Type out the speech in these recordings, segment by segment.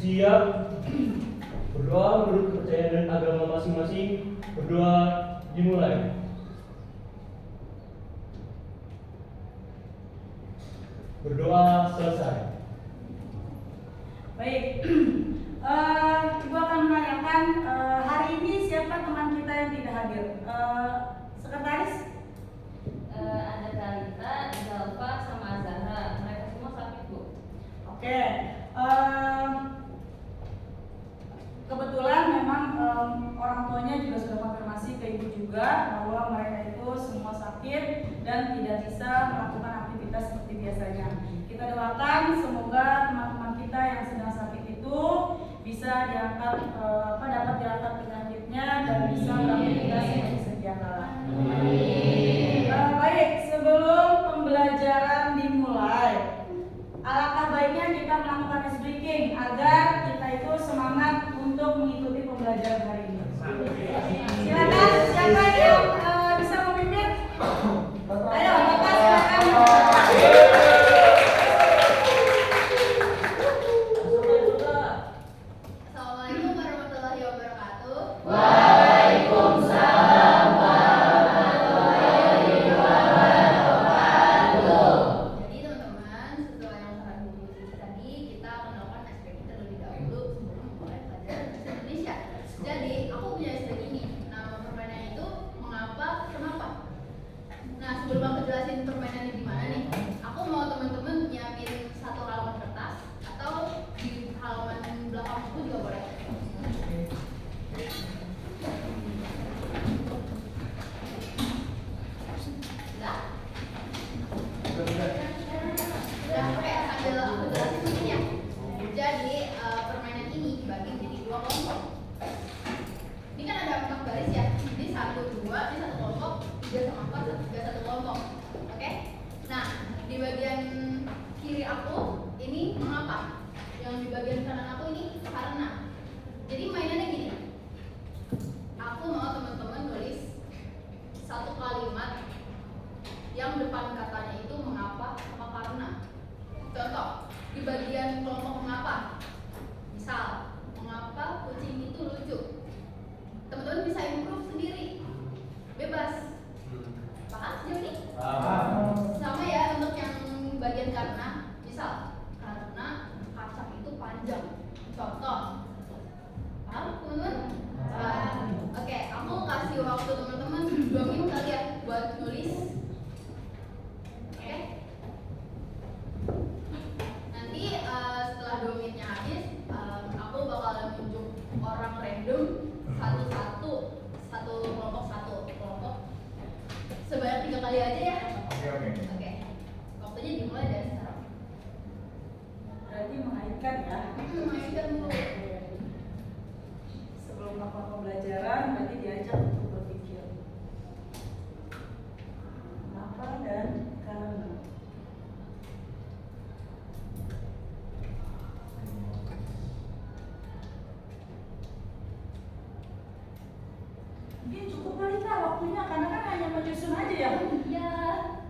Siap. Berdoa menurut kepercayaan dan agama masing-masing. Berdoa dimulai. Berdoa selesai. Baik. Ibu akan menanyakan hari ini siapa teman kita yang tidak hadir? Sekretaris? Ada Kalita, Zalfa, sama Zahra. Mereka semua sakit, Bu. Oke. Kebetulan memang orang tuanya juga sudah konfirmasi ke ibu juga bahwa mereka itu semua sakit dan tidak bisa melakukan aktivitas seperti biasanya. Kita doakan semoga teman-teman kita yang sedang sakit itu bisa diangkat, dapat diangkat penyakitnya dan bisa beraktivitas seperti sedia kala. Baik, sebelum pembelajaran dimulai, alangkah baiknya kita melakukan ice breaking agar kita itu semangat untuk mengikuti pembelajaran hari ini. Silakan, siapa yang bisa memimpin? Ayo, Bapak silakan. Assalamualaikum warahmatullahi wabarakatuh. Waalaikumsalam warahmatullahi wabarakatuh. Jadi teman-teman, sesuai yang telah dibutuhkan tadi, kita akan melakukan aspek terlebih dahulu sebelum memulai pelajaran bahasa Indonesia. Jadi aku punya aspek ini. Nama permainan itu mengapa, kenapa. Nah, sebelum aku jelasin permainannya gimana nih, aku mau teman-teman nyiapin satu halaman kertas atau di halaman belakang buku juga boleh. Udah, oke, sambil aku jelasin mungkin ya. Jadi permainan ini dibagi jadi dua kelompok. Ini kan ada 4 baris ya. Jadi 1, 2, ini satu kelompok, 3 sama 4, 3 satu kelompok. Oke? Nah, di bagian kiri aku ini mengapa? Yang di bagian kanan aku ini karena. Jadi mainannya gini. Aku mau teman-teman nulis satu kalimat yang depan katanya itu mengapa apa karena. Contoh, di bagian kelompok mengapa. Misal, mengapa kucing itu lucu. Teman-teman bisa improve sendiri. Bebas. Paham sejauh ini? Sama ya untuk yang bagian karena. Misal, karena kacang itu panjang. Contoh. Paham teman-teman? Oke, aku kasih waktu teman-teman 2 menit kali ya buat nulis. Oke? Nanti setelah 2 menitnya habis, aku bakalan tunjuk orang random satu-satu, satu kelompok sebanyak 3 kali aja ya. Oke. Waktunya dimulai dari sekarang. Berarti mengaitkan ya. Mainkan Bu. Sebelum melakukan pembelajaran berarti diajak untuk berpikir. Kenapa dan karena. Mungkin cukup kali Kak waktunya karena kan hanya menyusun aja ya. Ya.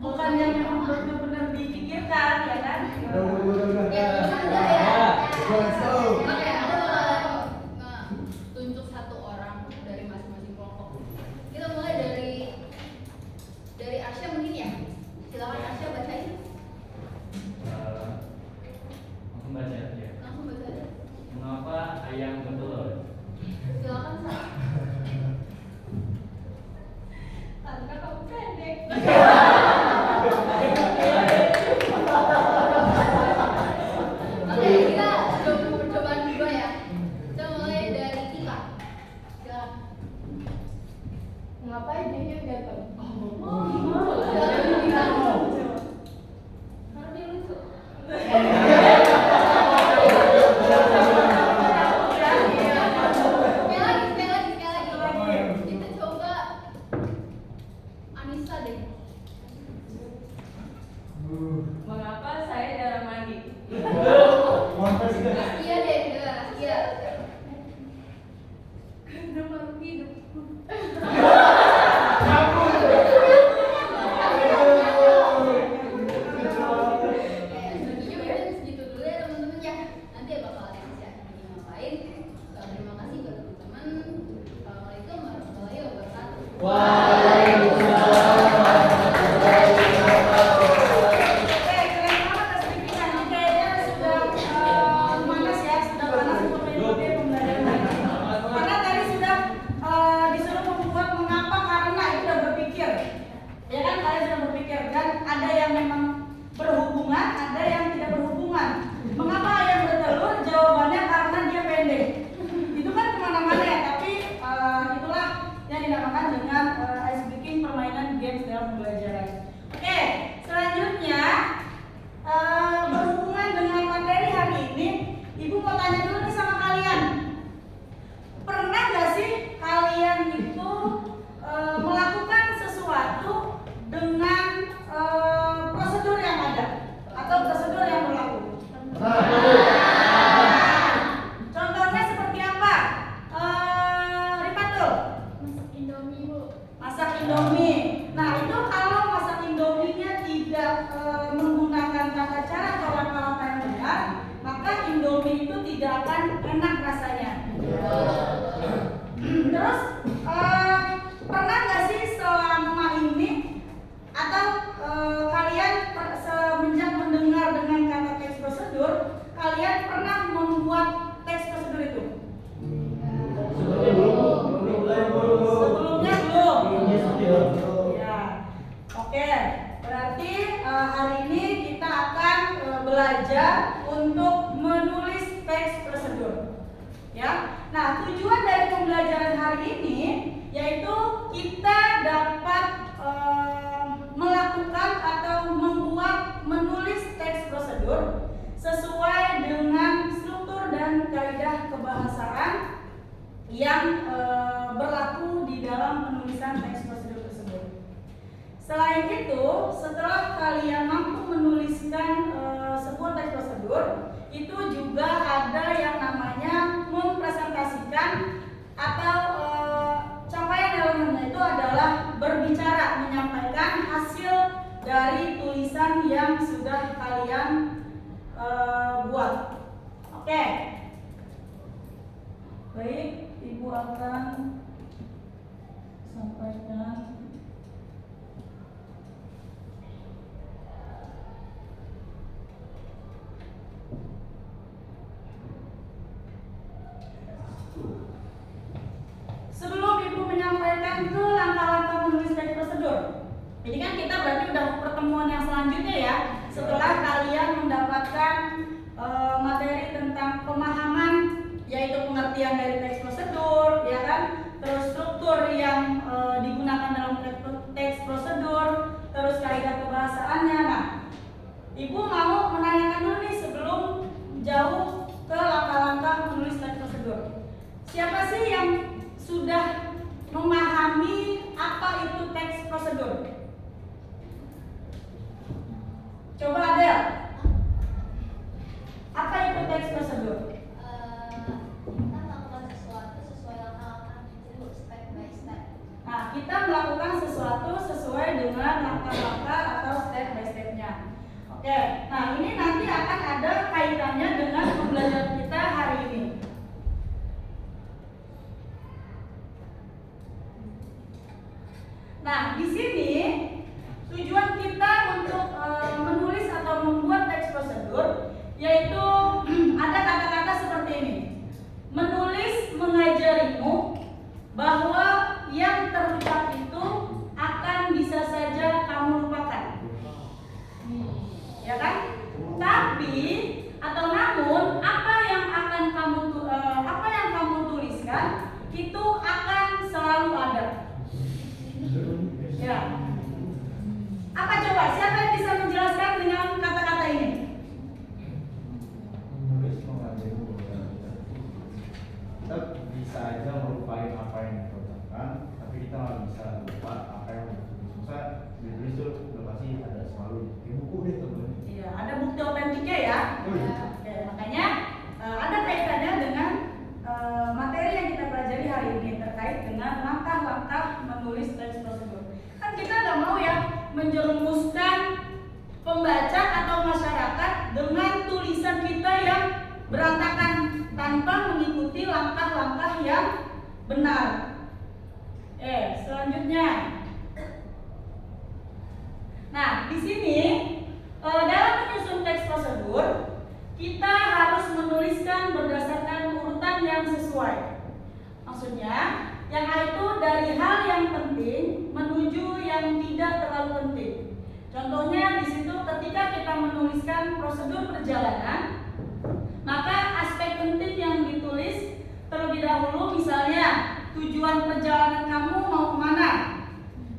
Bukan yang memang benar-benar dipikirkan ya kan. Ya, udah ya. Oke, aku bakalan tunjuk satu orang dari masing-masing kelompok. Kita mulai dari Arsya mungkin ya. bisa deh. Mengapa saya jarang mandi? Iya deh, iya. Karena baru hidup. Segitu mungkin segitu dulu ya teman-teman ya. Nanti bakal ada yang bisa ngapain. Terima kasih buat teman-teman. Assalamualaikum warahmatullahi wabarakatuh. Berhubungan dengan materi hari ini, Ibu mau tanya dulu nih sama kalian. Pernah nggak sih kalian itu melakukan sesuatu dengan prosedur yang ada atau prosedur yang berlaku? Contohnya seperti apa? Rifatul? Masak Indomie, Bu. Masak Indomie. Nah, itu kalau masak Indominya tidak menggunakan tata cara atau langkah-langkah yang benar, maka Indomie itu tidak akan enak rasanya. Terus pernah nggak sih selama ini atau kalian semenjak mendengar dengan kata teks prosedur, kalian pernah membuat teks prosedur itu? Sebelumnya belum. Ya, oke. Berarti hari ini kita akan belajar untuk menulis teks prosedur. Ya. Nah, tujuan dari pembelajaran hari ini yaitu kita dapat melakukan atau menulis teks prosedur sesuai dengan struktur dan kaidah kebahasaan yang berlaku di dalam penulisan teks prosedur tersebut. Selain itu, setelah kalian mampu menuliskan sebuah teks prosedur, itu juga ada yang namanya mempresentasikan atau capaian elemennya itu adalah berbicara, menyampaikan hasil dari tulisan yang sudah kalian buat. Oke. Baik, Ibu akan sampaikan. Sebelum Ibu menyampaikan ke langkah-langkah menulis teks prosedur, ini kan kita berarti udah pertemuan yang selanjutnya ya. Setelah kalian mendapatkan materi tentang pemahaman, yaitu pengertian dari teks prosedur, ya kan? Terus struktur yang digunakan dalam teks prosedur, terus kaidah kebahasaannya. Nah, Ibu mau menanyakan dulu nih sebelum jauh ke langkah-langkah menulis teks prosedur. Siapa sih yang sudah memahami apa itu teks prosedur? Coba Adel. Apa itu teks prosedur? Kita melakukan sesuatu sesuai langkah-langkah itu step by step. Nah, kita melakukan sesuatu sesuai dengan langkah-langkah atau step by step-nya. Oke, nah ini nanti akan ada kaitannya dengan pembelajaran kita hari ini. Nah, di sini tujuan kita untuk menulis atau membuat teks prosedur yaitu ada kata-kata seperti ini. Menulis mengajarimu bahwa yang terucap itu akan bisa saja kamu lupakan. Ya kan? Tapi atau namun apa yang kamu tuliskan itu akan selalu ada. Ya, benar. Selanjutnya. Nah, di sini dalam menyusun teks prosedur kita harus menuliskan berdasarkan urutan yang sesuai. Maksudnya, yang A itu dari hal yang penting menuju yang tidak terlalu penting. Contohnya di situ ketika kita menuliskan prosedur perjalanan, maka aspek penting yang ditulis terlebih dahulu misalnya tujuan perjalanan kamu mau kemana.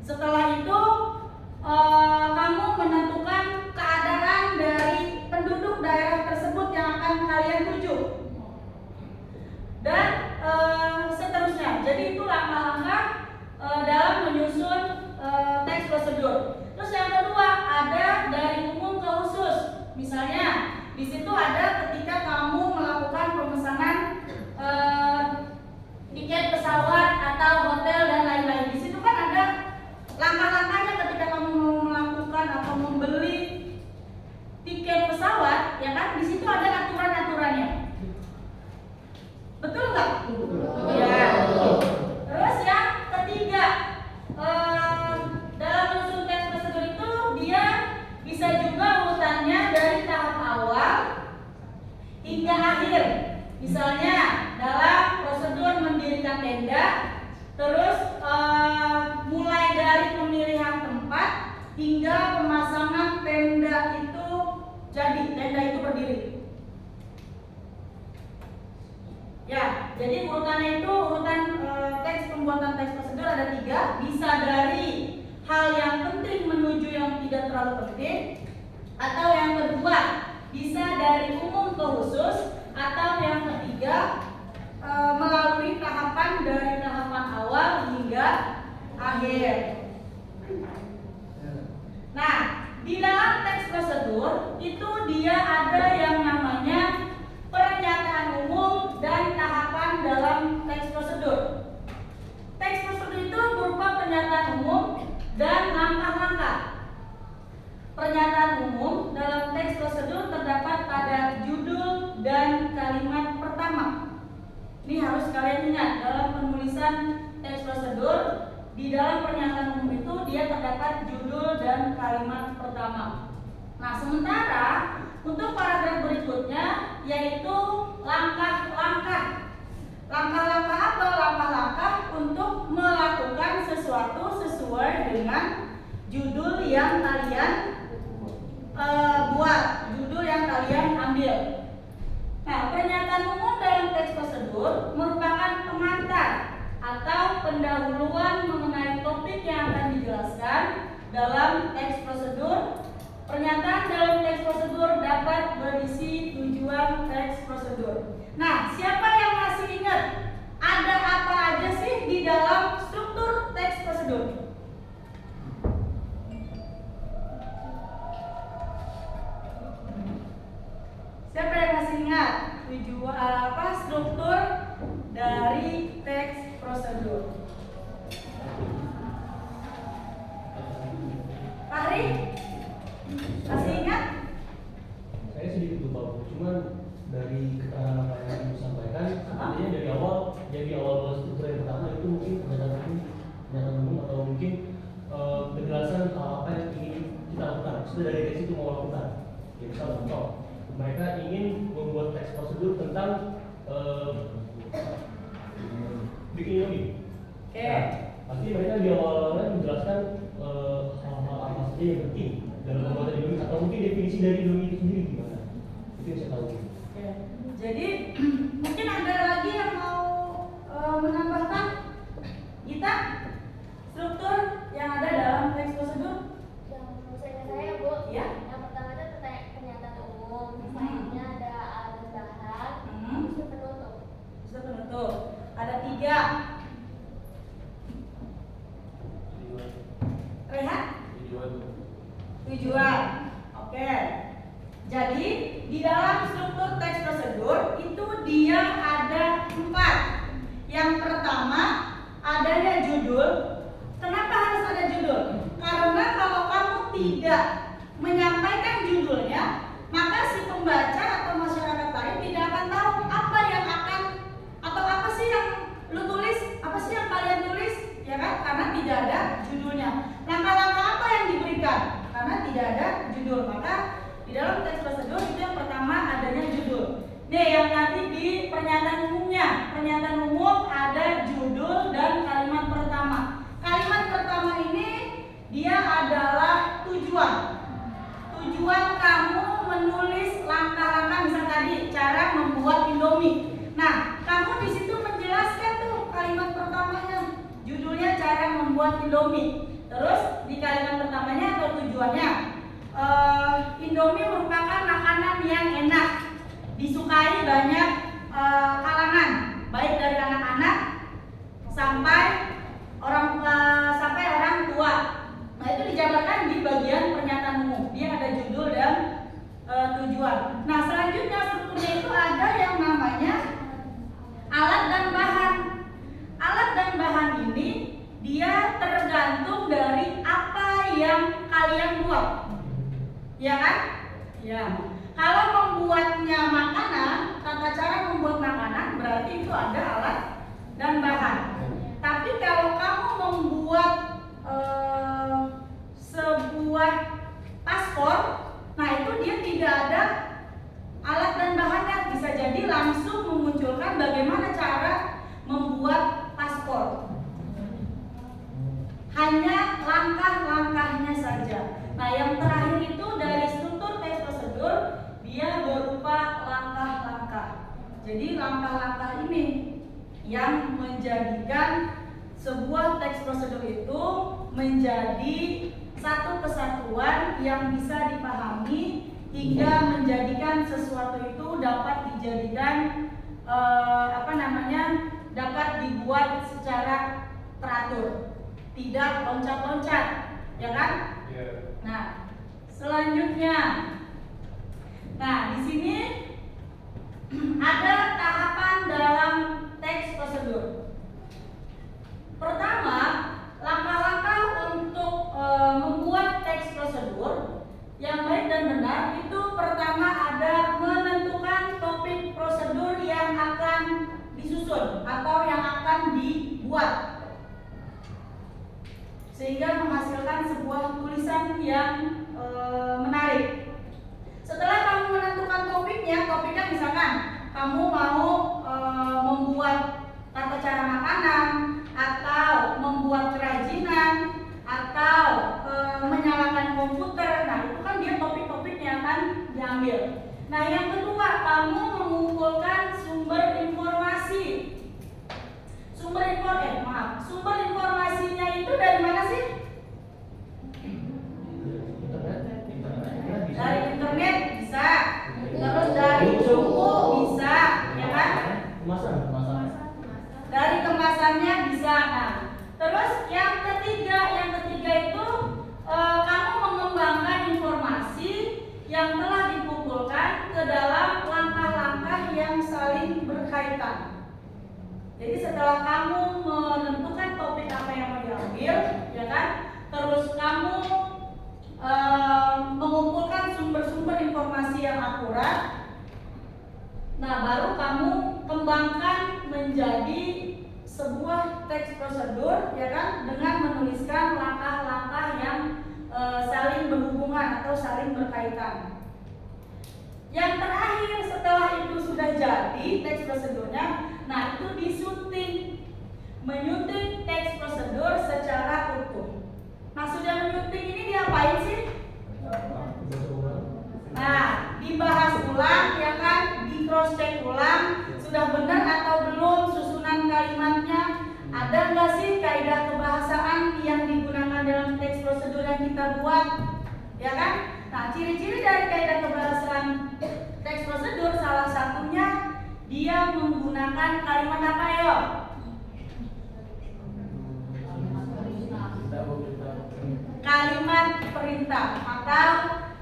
Setelah itu kamu menentukan keadaan dari penduduk daerah tersebut yang akan kalian tuju. Dan seterusnya. Jadi itu langkah-langkah dalam menyusun teks prosedur. Terus yang kedua ada dari umum ke khusus. Misalnya di situ ada ketika kamu melakukan pemesanan tiket pesawat atau hotel dan lain-lain. Di situ kan ada langkah-langkahnya ketika kamu mau melakukan atau membeli tiket pesawat, ya kan? Di situ ada aturan-aturannya. Betul nggak? Ya. Terus yang ketiga, dalam menyusun teks prosedur itu dia bisa juga urutannya dari tahap awal hingga akhir. Misalnya dalam prosedur mendirikan tenda, terus mulai dari pemilihan tempat hingga pemasangan tenda itu jadi, tenda itu berdiri. Ya, jadi urutannya itu urutan teks pembuatan teks prosedur ada 3, bisa dari hal yang penting menuju yang tidak terlalu penting, atau yang kedua bisa dari umum ke khusus, atau yang ketiga melalui tahapan dari tahapan awal hingga akhir. Nah, di dalam teks prosedur itu dia ada yang namanya pernyataan umum dan tahapan dalam teks prosedur. Teks prosedur itu berupa pernyataan umum dan langkah-langkah. Pernyataan umum dalam teks prosedur terdapat pada judul dan kalimat pertama. Ini harus kalian ingat dalam penulisan teks prosedur. Di dalam pernyataan umum itu dia terdapat judul dan kalimat pertama. Nah, sementara untuk paragraf berikutnya yaitu langkah-langkah. Langkah-langkah apa? Langkah-langkah untuk melakukan sesuatu sesuai dengan judul yang kalian buat, judul yang kalian ambil. Nah, pernyataan umum dalam teks prosedur merupakan pengantar atau pendahuluan mengenai topik yang akan dijelaskan dalam teks prosedur. Pernyataan dalam teks prosedur dapat berisi tujuan teks prosedur. Nah, siapa yang masih ingat ada apa aja sih di dalam struktur teks prosedur? Siapa yang masih ingat tujuan struktur dari teks prosedur? Fahri? Masih ingat? Saya sedikit lupa, cuman dari keterangan apa yang ibu sampaikan, sepertinya dari awal struktur yang pertama itu mungkin pernyataan umum atau mungkin penjelasan apa yang ingin kita lakukan. Sudah dari teks itu mau lakukan. Ya, misal contoh, mereka ingin membuat teks prosedur tentang bikin lobby. Nah, pasti mereka di awalnya menjelaskan hal-hal apa saja yang penting dalam pembuatan lobby, atau mungkin definisi dari lobby itu sendiri gimana? Itu yang saya tahu. Jadi mungkin ada lagi yang mau menambahkan kita struktur yang ada dalam teks prosedur? Yang menurut saya Bu, Ya. yang pertama itu pernyataan umum, selanjutnya ada alat bahan, terus penutup. Sudah penutup. Ada 3. Rehat? Tujuan. Oke. Jadi di dalam struktur teks prosedur itu dia ada 4. Yang pertama adanya judul. Kenapa harus ada judul? Karena kalau kamu tidak menyampaikan judulnya, maka si pembaca atau masyarakat lain tidak akan tahu apa yang akan atau apa sih yang lu tulis, ya kan? Karena tidak ada judulnya. Langkah-langkah apa yang diberikan? Karena tidak ada judul, maka di dalam teks prosedur itu yang pertama adanya judul. Nih yang nanti di pernyataan umumnya, pernyataan umum ada judul dan kalimat pertama. Kalimat pertama ini dia adalah tujuan. Tujuan kamu menulis langkah-langkah, misal tadi cara membuat Indomie. Nah, kamu di situ menjelaskan tuh kalimat pertamanya, judulnya cara membuat Indomie. Terus di kalimat pertamanya atau tujuannya, Indomie merupakan makanan yang enak, disukai banyak kalangan, baik dari anak-anak sampai orang tua. Nah, itu dijabarkan di bagian pernyataan umum. Dia ada judul dan tujuan. Nah, selanjutnya strukturnya itu ada yang namanya alat dan bahan. Alat dan bahan ini dia tergantung dari apa yang kalian buat. Ya kan? Ya. Kalau membuatnya makanan, tata cara membuat makanan berarti itu ada alat dan bahan. Tapi kalau kamu membuat sebuah paspor, nah itu dia tidak ada alat dan bahannya, bisa jadi langsung memunculkan bagaimana cara membuat paspor. Hanya langkah-langkahnya saja. Nah, yang terakhir itu dari struktur teks prosedur dia berupa langkah-langkah. Jadi langkah-langkah ini yang menjadikan sebuah teks prosedur itu menjadi satu kesatuan yang bisa dipahami hingga menjadikan sesuatu itu dapat dijadikan dapat dibuat secara teratur, tidak loncat-loncat, ya kan? Yeah. Nah, selanjutnya, nah di sini ada tahapan dalam teks prosedur. Pertama, langkah-langkah untuk membuat teks prosedur yang baik dan benar itu pertama ada menentukan topik prosedur yang akan disusun atau yang akan dibuat sehingga menghasilkan sebuah tulisan yang menarik. Setelah kamu menentukan topiknya misalkan kamu mau membuat tata cara makanan atau membuat kerajinan atau menyalakan komputer, nah itu kan dia topik-topik yang akan diambil. Nah yang kedua, kamu mengumpulkan sumber informasi. Sumber informasinya itu dari mana sih? Dari internet bisa, terus dari buku bisa, ya kan? Kemasan. Dari kemasannya bisa. Nah, terus yang ketiga itu kamu mengembangkan informasi yang telah dikumpulkan ke dalam langkah-langkah yang saling berkaitan. Jadi setelah kamu menentukan topik apa yang mau diambil, ya kan? Terus kamu mengumpulkan sumber-sumber informasi yang akurat. Nah, baru kamu kembangkan menjadi sebuah teks prosedur, ya kan? Dengan menuliskan langkah-langkah yang saling berhubungan atau saling berkaitan. Yang terakhir setelah itu sudah jadi teks prosedurnya, nah itu disunting, menyunting teks prosedur secara utuh. Nah sudah menyunting ini diapain sih? Nah dibahas ulang, ya kan? Di cross check ulang, sudah benar atau belum susunan kalimatnya, ada nggak sih kaidah kebahasaan yang digunakan dalam teks prosedur yang kita buat, ya kan? Nah, ciri-ciri dari kaidah kebahasaan teks prosedur salah satunya dia menggunakan kalimat apa ya? Kalimat perintah atau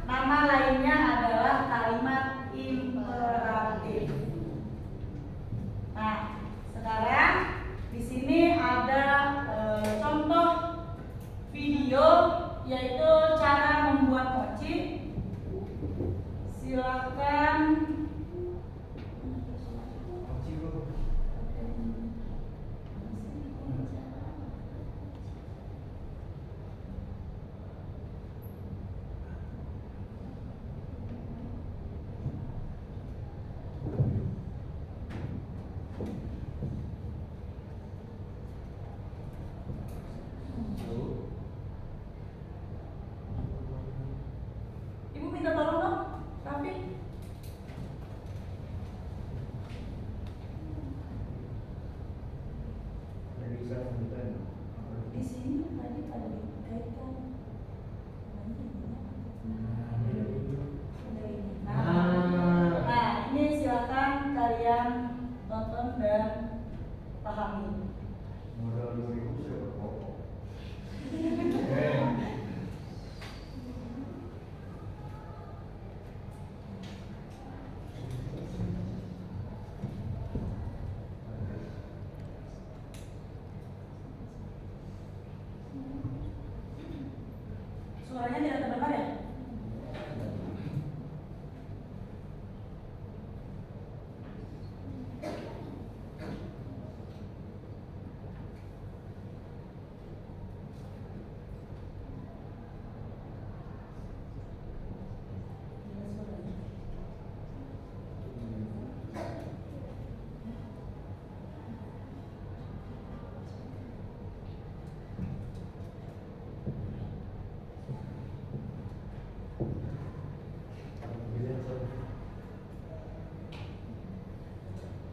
nama lainnya adalah kalimat imperatif. Nah, sekarang di sini ada contoh video yaitu cara membuat mochi. Silakan. minta tolong dong, Rafi. Di sini tadi ada dikaitkan. Nah, ini silakan kalian tonton dan pahami. Modal 2000 saya berpokok. Suaranya tidak terdengar ya?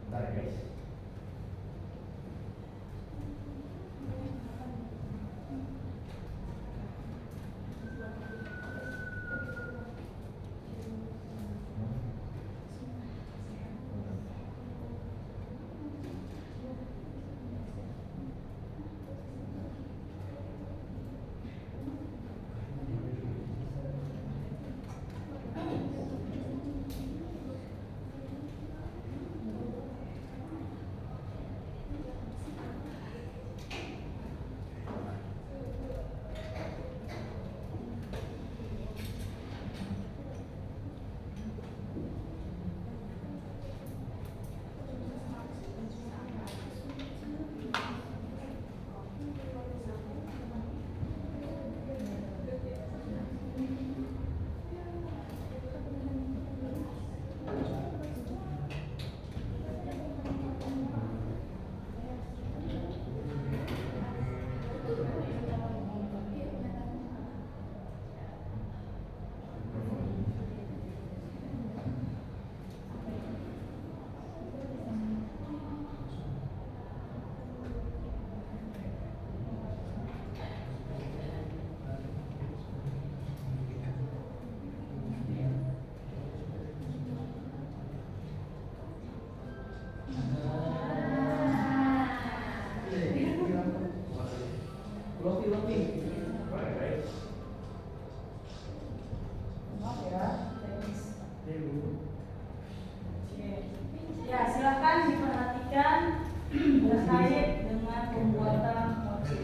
Bentar ya guys. Maaf ya, teknis. Ya, silakan diperhatikan terkait dengan pembuatan motif.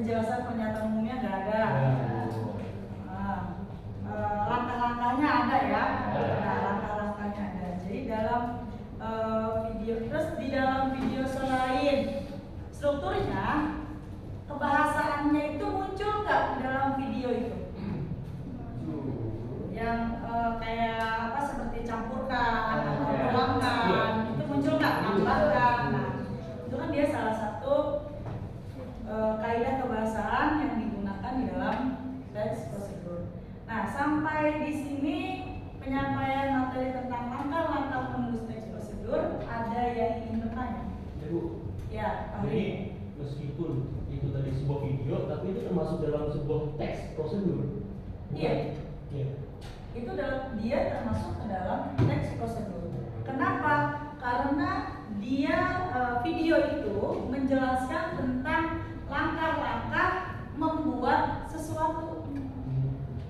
penjelasan pernyataan umumnya nggak ada. Langkah-langkahnya ada ya. Nah, langkah-langkahnya ada. Jadi dalam video, terus di dalam video selain strukturnya, kebahasaannya itu muncul nggak di dalam video itu? Yang kayak apa seperti campurkan atau ulangkan. Jadi meskipun itu tadi sebuah video, tapi itu termasuk dalam sebuah teks prosedur. Iya. Iya. Itu dia termasuk ke dalam teks prosedur. Kenapa? Karena dia video itu menjelaskan tentang langkah-langkah membuat sesuatu,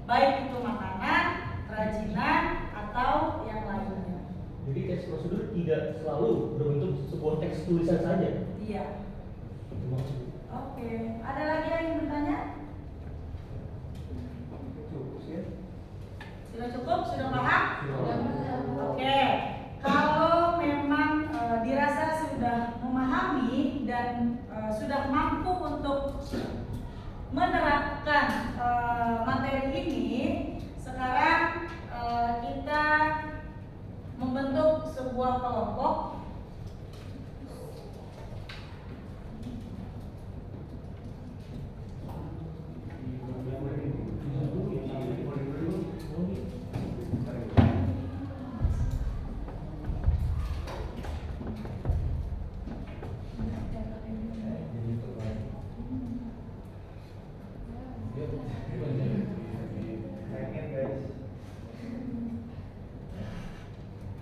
baik itu makanan, kerajinan, atau yang lainnya. Jadi teks prosedur tidak selalu berbentuk sebuah teks tulisan saja. Iya. Itu maksudnya. Oke. Ada lagi yang ingin bertanya? Cukup sih. Sudah cukup? Sudah paham? Sudah. Oke. Kalau memang dirasa sudah memahami dan sudah mampu untuk menerapkan materi ini, sekarang kita membentuk sebuah kelompok.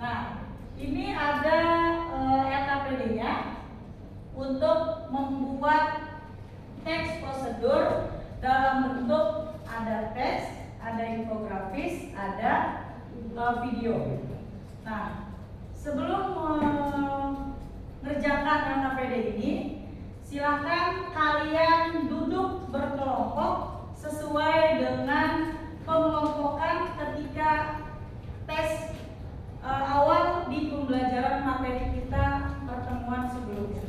Nah, ini ada LKPD-nya untuk membuat teks prosedur dalam bentuk ada teks, ada infografis, ada video. Nah, sebelum mengerjakan LKPD ini, silakan kalian duduk berkelompok sesuai dengan pengelompokan ketika tes awal di pembelajaran materi kita pertemuan sebelumnya.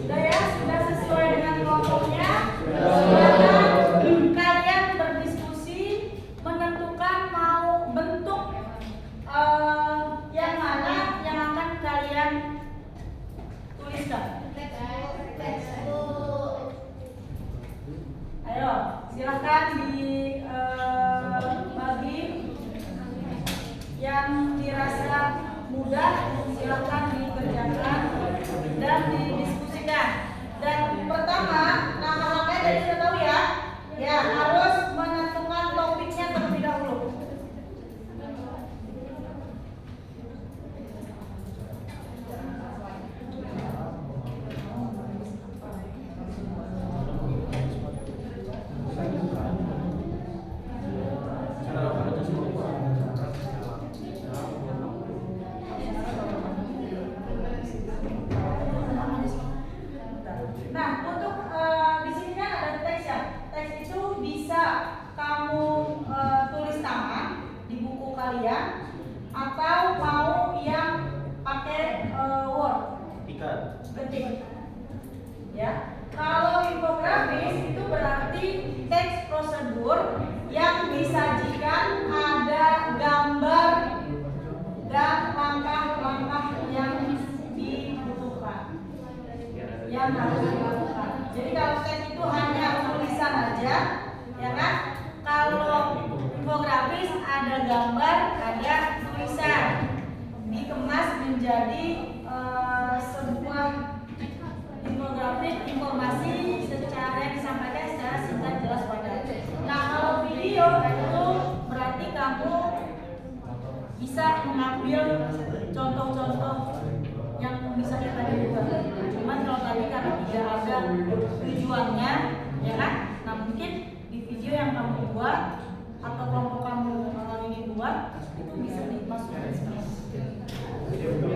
Sudah ya? Sudah sesuai dengan kelompoknya? Silakan kalian berdiskusi menentukan mau bentuk yang mana yang akan kalian tuliskan. Ayo, silakan dibagi yang dirasa mudah, silakan dikerjakan dan didiskusikan. Dan pertama, langkah-langkahnya tadi sudah tahu ya, ya harus menentukan topiknya terlebih dahulu. Nah, untuk di sini kan ada teks ya. Teks itu bisa kamu tulis tangan di buku kalian atau mau yang pakai Word, ketik. Ya. Kalau infografis itu berarti teks prosedur yang disajikan ada gambar dan langkah-langkah yang dibutuhkan, yang harus dilakukan. Jadi kalau teks itu hanya tulisan aja, ya kan? Kalau infografis ada gambar, ada tulisan, dikemas menjadi sebuah infografis informasi secara disampaikan secara singkat, jelas, padat. Nah, kalau video bisa mengambil contoh-contoh yang bisa kita buat. Cuman kalau tadi karena tidak ada tujuannya, ya kan? Nah mungkin di video yang kamu buat atau kelompok kamu ingin buat itu bisa dimasukkan seperti itu.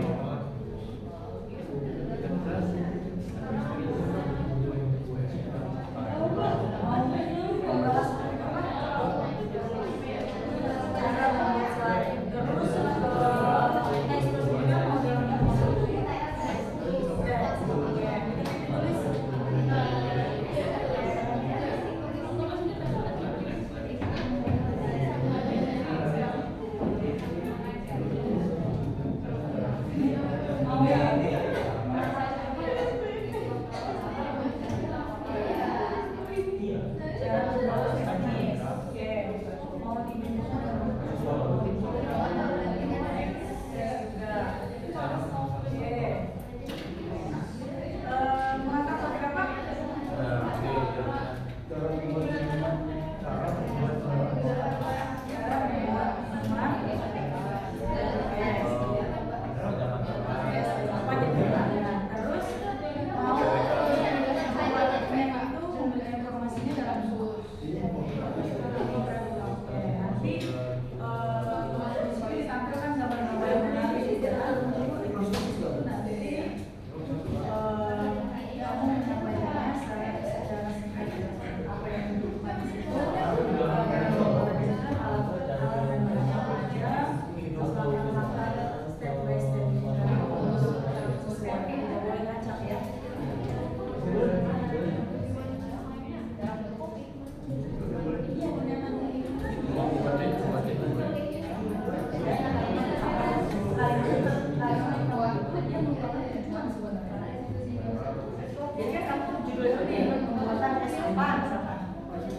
Jadi kan kamu judulnya di pembuatan S4 misalkan.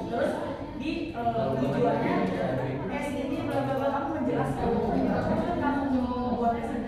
Terus di tujuannya S ini bla-bla-bla kamu menjelaskan. Terus kamu membuat S ini.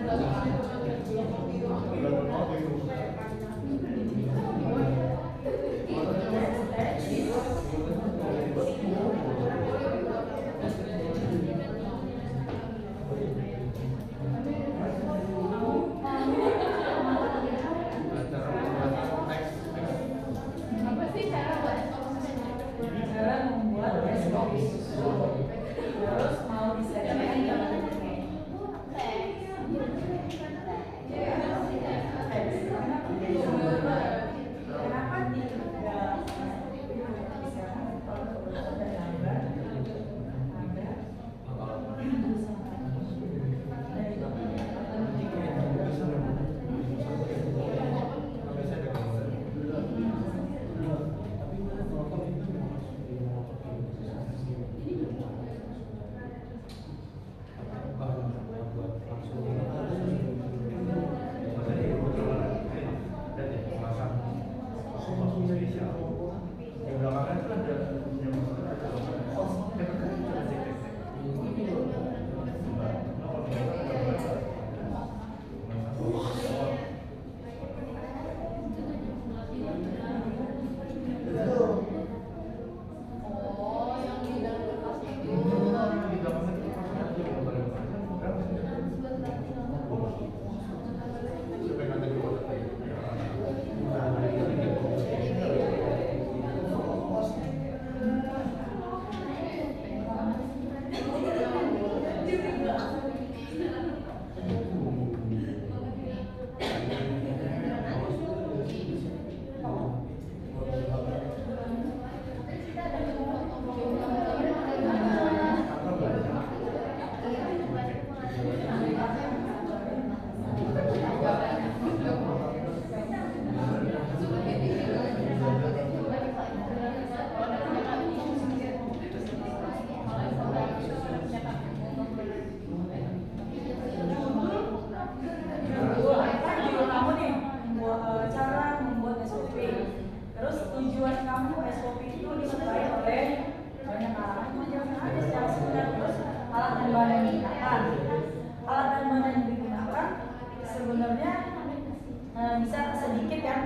Bisa sedikit kan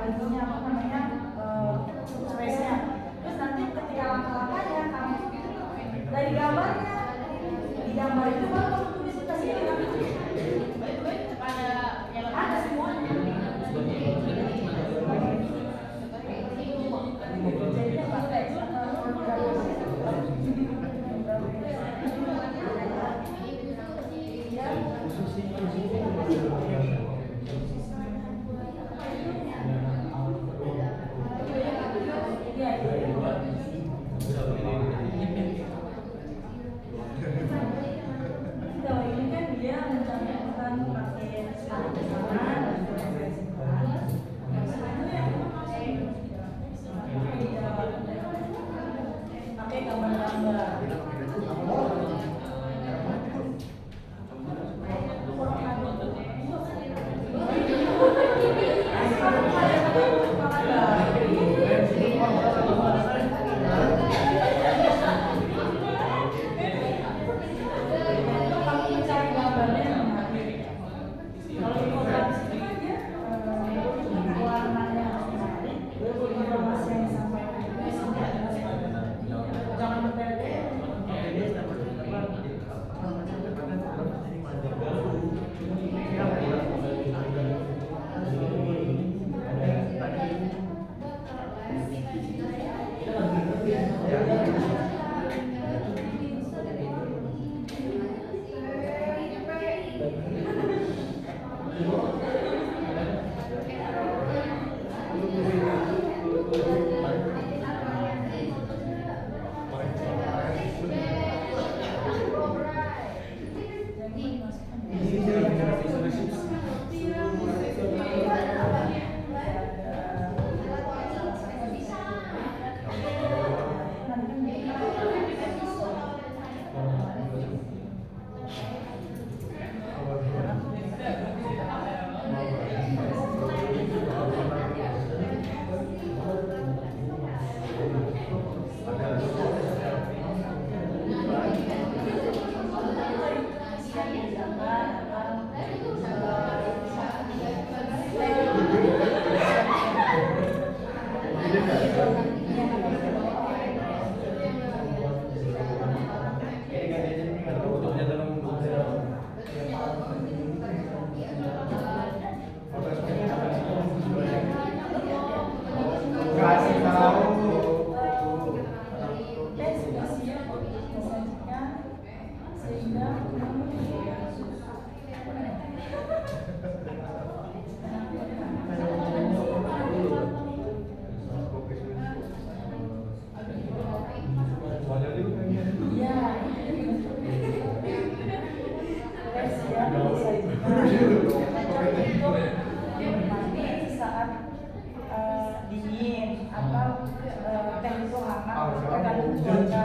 ininya apa namanya space-nya. Terus nanti ketika langkah-langkahnya kamu dari gambarnya, di gambar itu baru kamu tulis Iya, kalau ini kan dia mencantumkan pakai sepatu tangan dan juga ekspresi tangan. Yang selanjutnya pakai gambar-gambar. Kasih tahu. Saat dingin atau teh itu hangat tergantung cuaca.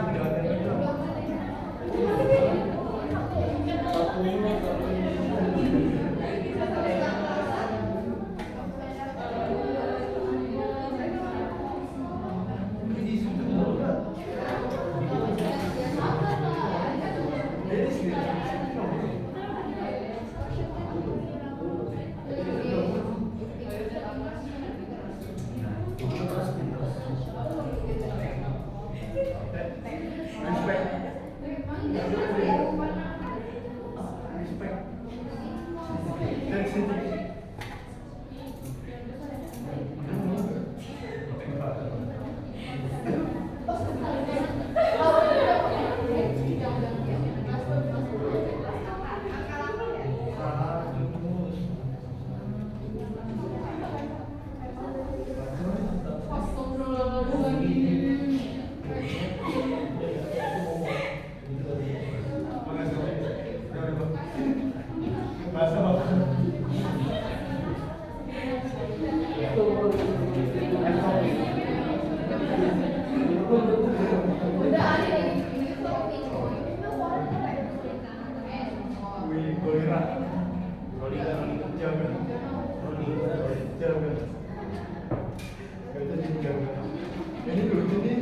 Ini lucu nih.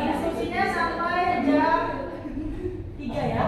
Instruksinya sampai jam 3 ya.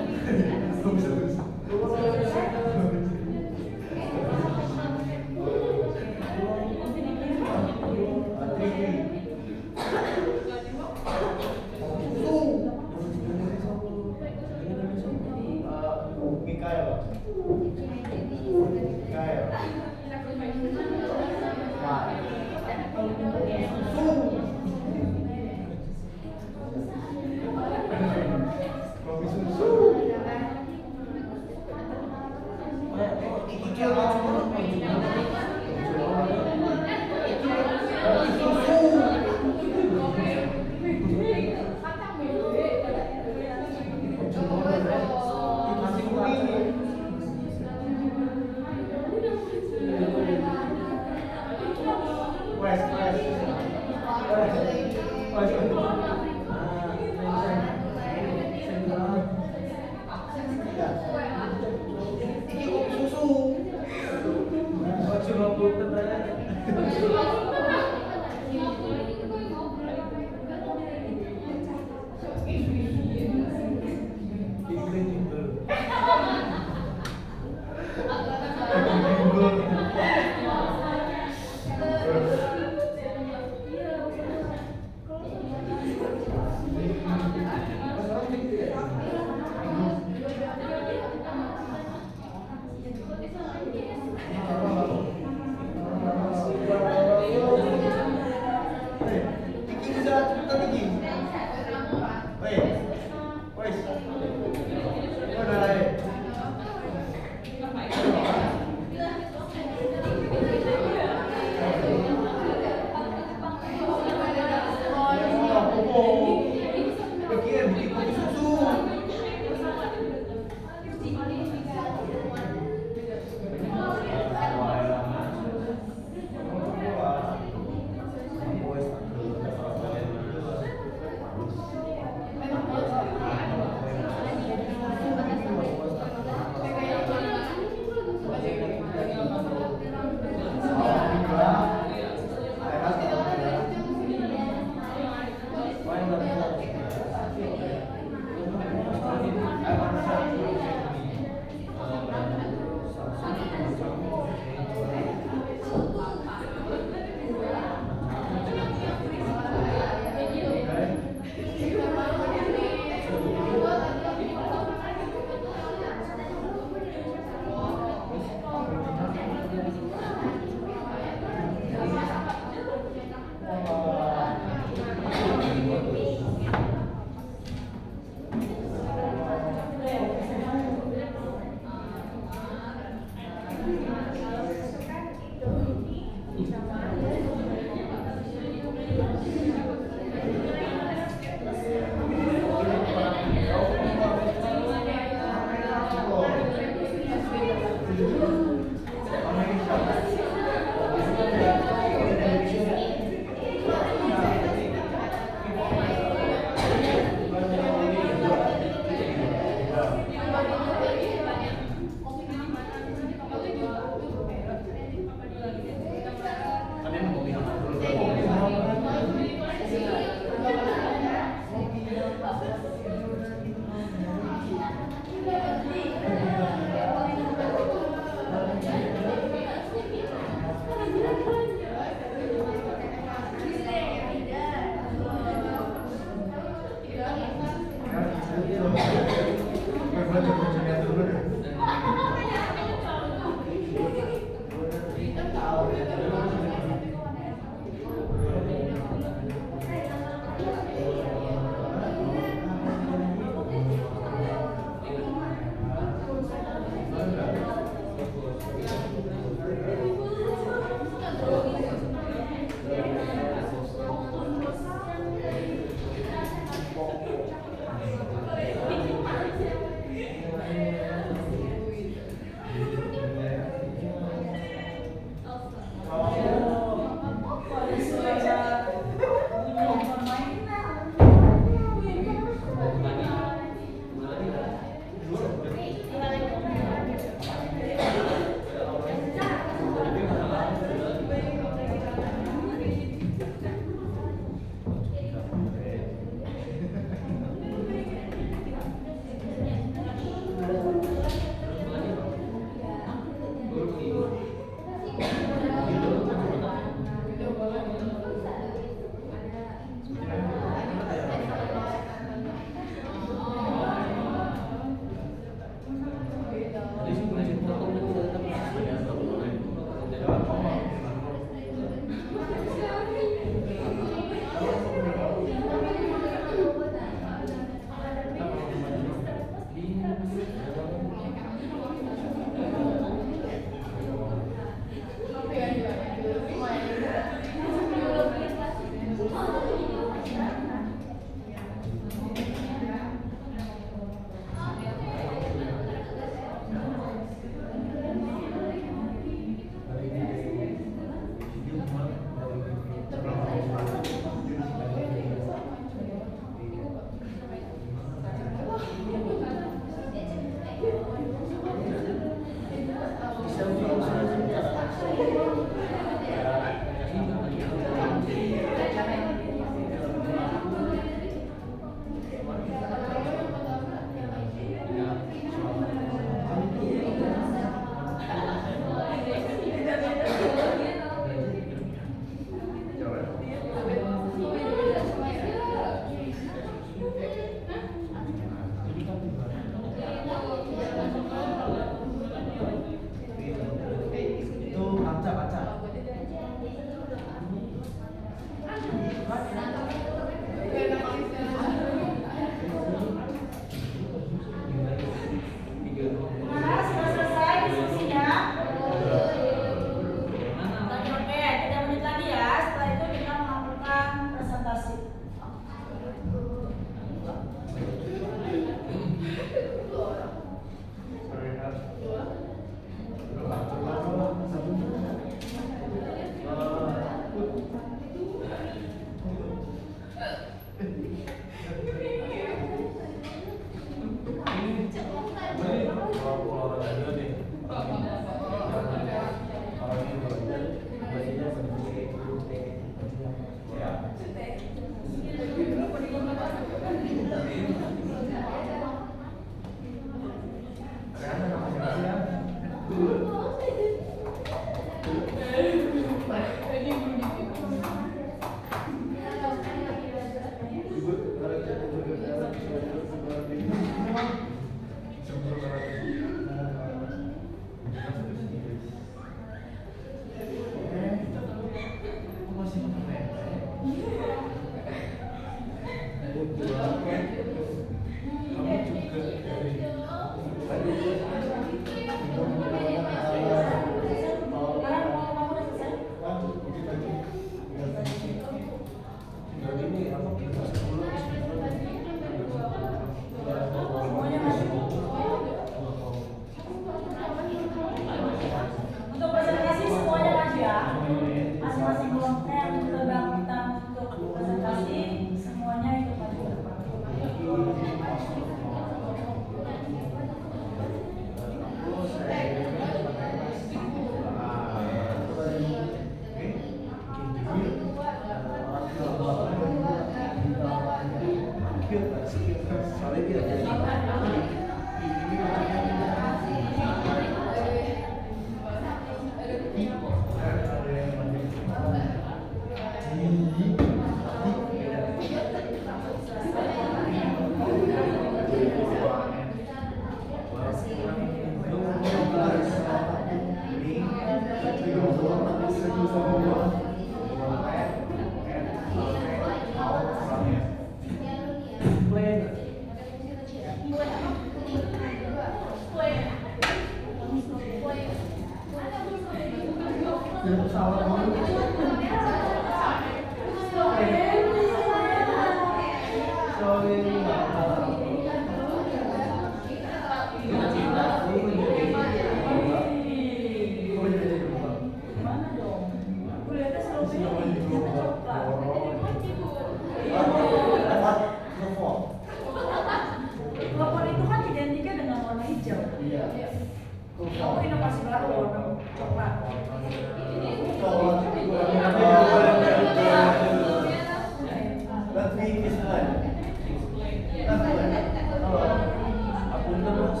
Apun terus.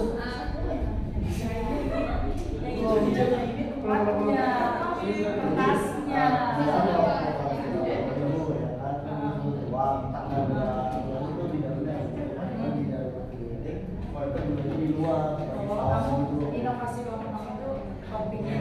Kertasnya. Uang tangan itu tidak benar. Di luar. Kamu inovasi ruang itu topiknya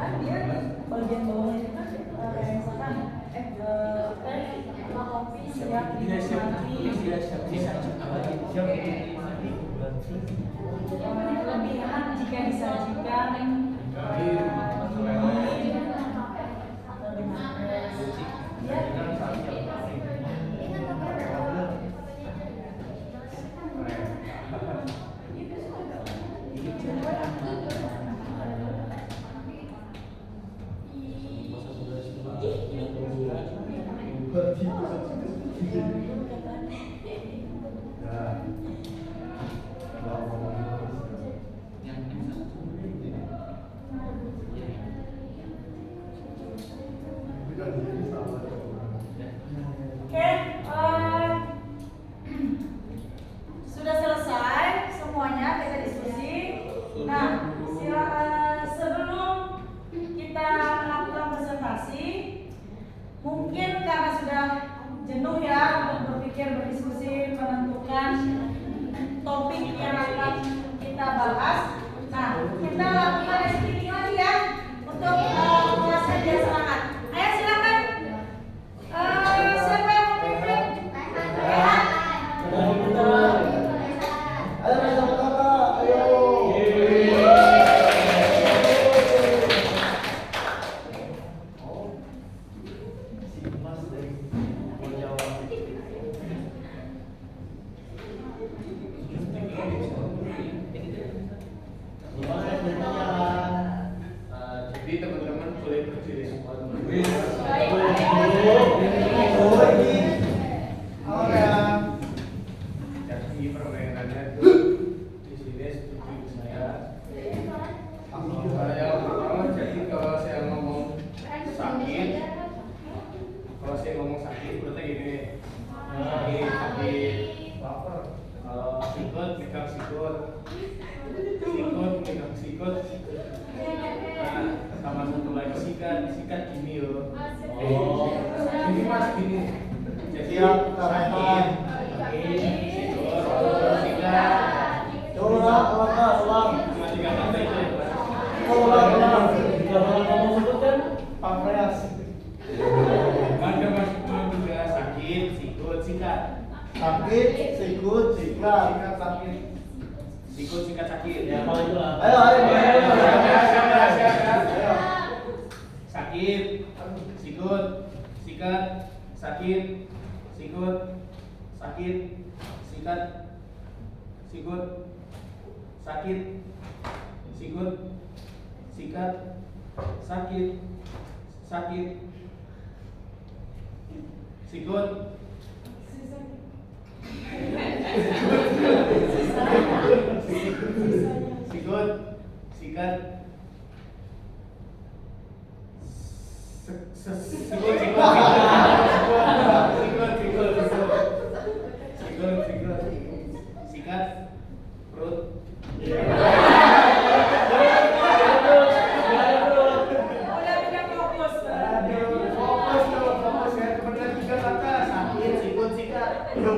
kan dia bagian bawahnya itu kan kayak misalkan kopi siap dinikmati kelebihan jika disajikan sudah selesai semuanya kita diskusi. Nah, sebelum kita melakukan presentasi, mungkin karena sudah jenuh ya untuk berpikir, berdiskusi, menentukan topik yang akan kita bahas. Nah, kita lakukan speaking lagi ya untuk kelasnya biar semangat. Ayo silakan. Siapa yang mau pimpin? Ayo bersama kakak, ayo. Jadi teman-teman boleh berdiri semua. Jadi permainannya tuh di sini setuju saya. Yang pertama, jadi kalau saya ngomong sakit, berarti gini, sakit. Kalau sikut, pegang sikut. Pegang sikut. Nah, sama satu lagi sikat gini loh. Gini mas, gini. Jadi sakit. Ulang. Cuma 3 kata itu ya. Ulang. Jika kamu sebutkan Pampres. Ada mas juga sakit, sikut, sikat. sakit, sikut, sikat. Sikat sakit. Sikut, sikat, sakit. Ya, kalau itulah. Ayo. Sakit, sikut, sikat, sakit, sikut, sakit, sikat, sikut, sakit, sikut, sikat, sakit, sikut, sikut, sikat, sikat, Perut. Udah tidak fokus. Aduh, fokus ya. Benar 3 kata. Sakit, sikut, sikat. Kan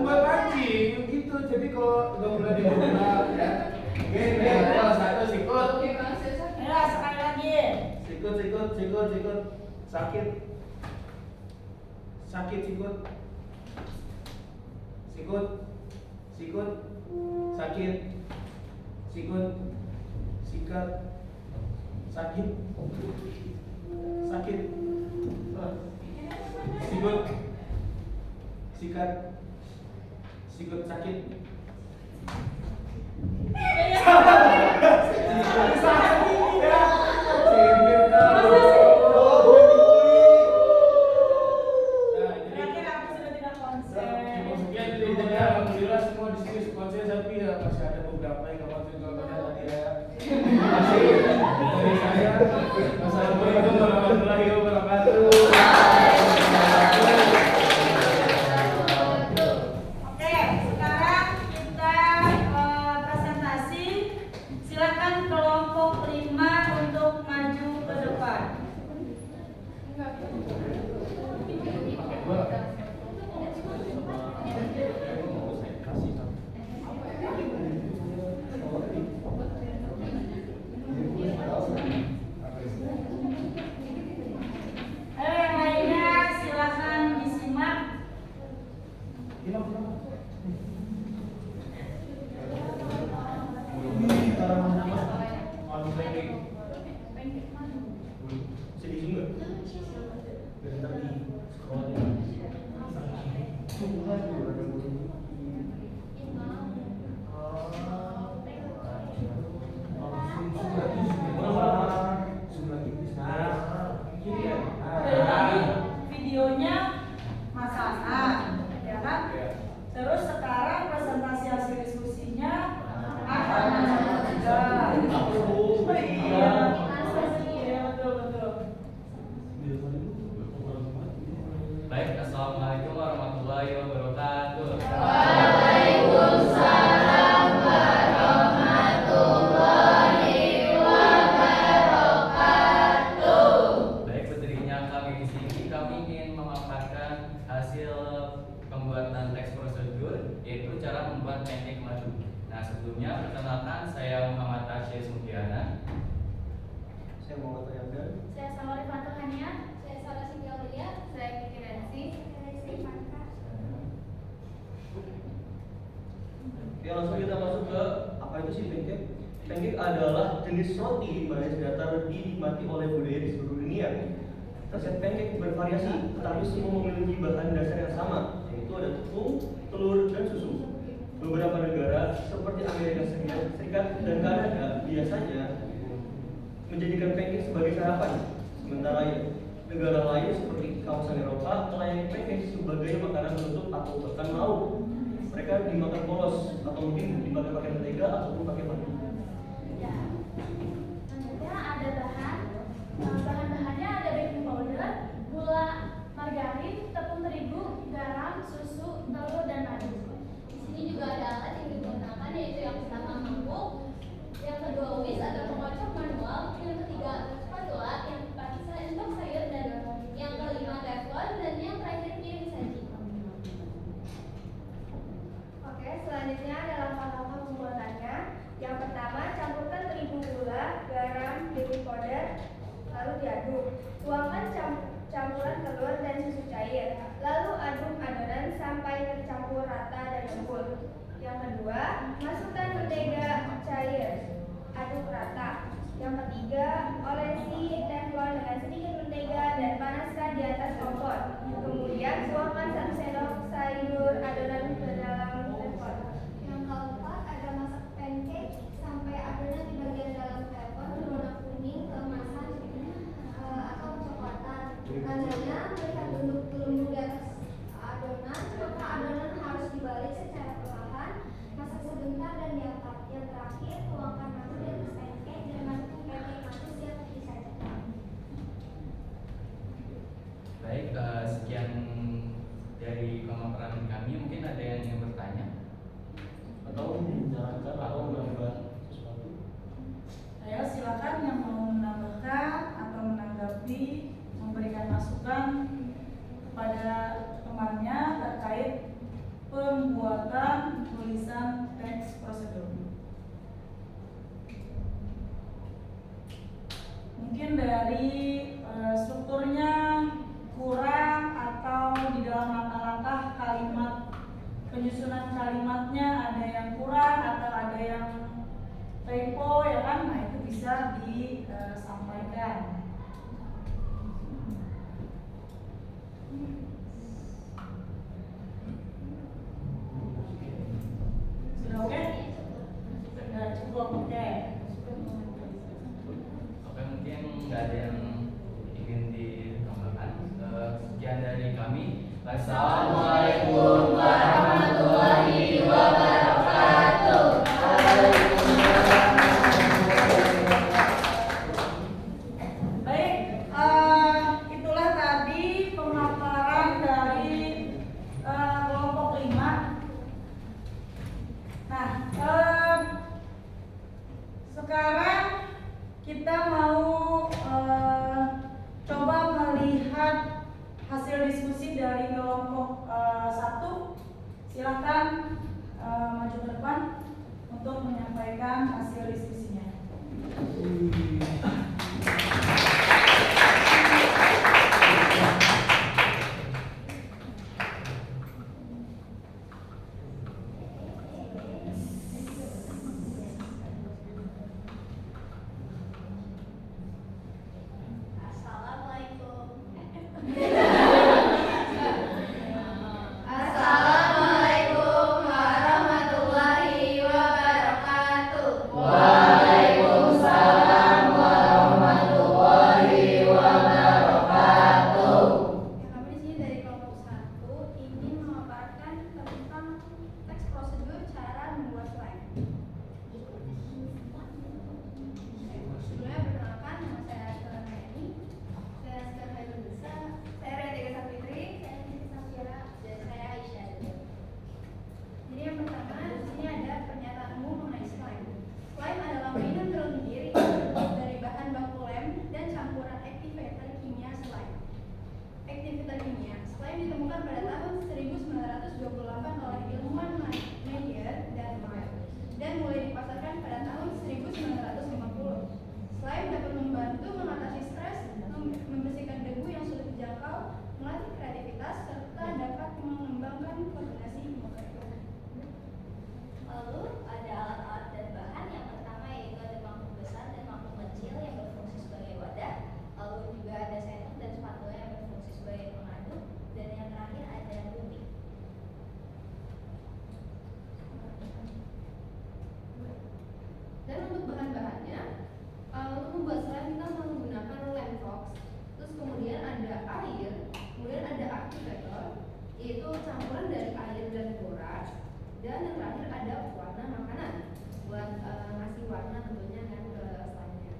buat pancing gitu. Jadi kalau nggak boleh dibuka ya. Gini, satu sikut. Ya, sekali lagi. Sikut. Sakit. Sakit sikut. Sakit. Sikut. Sikat. Sakit. Sikut. Sikat. Sikut sakit. Terakhir aku sudah tidak konsen. Ya, jadi alhamdulillah semua di sini konsen, tapi ya masih ada beberapa yang nggak konsen contohnya tadi ya. Masih dari saya. Assalamualaikum warahmatullahi wabarakatuh. Oke, sekarang kita presentasi. Silakan kelompok 5 untuk maju ke depan. Yang lainnya silakan disimak. Sedih juga. Dan ntar di sekolahnya. Jadi videonya Mas Hasan, ya kan? Terus sekarang presentasi hasil diskusinya akan Mas juga. Iya, betul. Baik, assalamualaikum warahmatullahi wabarakatuh. Baik, berdirinya kami di sini, kami ingin memaparkan hasil pembuatan teks prosedur, yaitu cara membuat pancake madu. Nah, sebelumnya perkenalkan, saya Muhammad Tasya Smukiana. Saya mau bertanya. Saya Salwa Rifanto Hania. Saya Sarah Singgaulia. Saya Kiki Rensi. Saya Sifanta. Oke, langsung kita masuk ke apa itu sih pancake? Pancake adalah jenis roti manis datar dinikmati oleh budaya di seluruh dunia. Resep pancake bervariasi, tetapi semua memiliki bahan dasar yang sama, yaitu ada tepung, telur, dan susu. Beberapa negara seperti Amerika Serikat dan Kanada biasanya menjadikan pancake sebagai sarapan. Sementara negara lain seperti kawasan Eropa melayani pancake sebagai makanan penutup atau bahkan lauk. Mereka dimakan polos atau mungkin dipakai mentega ataupun pakai madu. Ya. Selanjutnya ada bahan-bahannya ada baking powder, gula, margarin, tepung terigu, garam, susu, telur, dan madu. Di sini juga ada alat yang digunakan yaitu yang pertama mangkuk, yang kedua whisk atau pengocok manual, yang ketiga spatula yang dipakai untuk sayur, dan yang kelima teflon, dan yang terakhir piring saji. Oke, selanjutnya adalah langkah-langkah pembuatannya. Yang pertama, campurkan terigu gula penyusunan kalimatnya ada yang kurang atau ada yang typo ya kan, nah itu bisa disampaikan. Sudah oke? Sudah cukup oke. Oke, mungkin nggak ada yang ingin ditambahkan. Sekian dari kami. Wassalamualaikum warahmatullahi wabarakatuh. Baik, itulah tadi pemaparan dari kelompok 5. Nah, sekarang kita mau coba melihat hasil diskusi dari kelompok 1. Silakan maju ke depan untuk menyampaikan hasil diskusinya. Assalamualaikum warahmatullahi wabarakatuh. Waalaikumsalam warahmatullahi wabarakatuh. Kami di sini dari kelompok 1 ingin memaparkan tentang teks prosedur cara membuat slide. Sebelumnya perkenalkan, nama saya Askara Mayani. Saya Askara Hairunisa. Saya Rentika Sapitri. Saya Siti Safira. Dan saya Aisyah. Jadi yang pertama, di sini ada pernyataan umum mengenai slime. Slime adalah mainan terlebih dari bahan baku lem dan campuran aktivator kimia slime. Aktivitas kimia slime ditemukan pada tahun 1928 oleh ilmuwan Meyer dan Mayer dan mulai dipasarkan pada tahun 1950. Slime dapat membantu mengatasi stres, membersihkan debu yang sulit dijangkau, melatih kreativitas, serta dapat mengembangkan koordinasi motorik. Lalu ada alat-alat dan bahan. Yang pertama yaitu ada mangkuk besar dan mangkuk kecil yang berfungsi sebagai wadah. Lalu juga ada sendok dan spatula yang berfungsi sebagai pengaduk. Dan yang terakhir ada gunting. Dan untuk bahan-bahannya, untuk membuat slime kita menggunakan lem box. Terus kemudian ada air, kemudian ada aktivator, yaitu campuran dari air dan borax. Dan yang terakhir ada warna makanan buat ngasih warna tentunya kan ke slime-nya.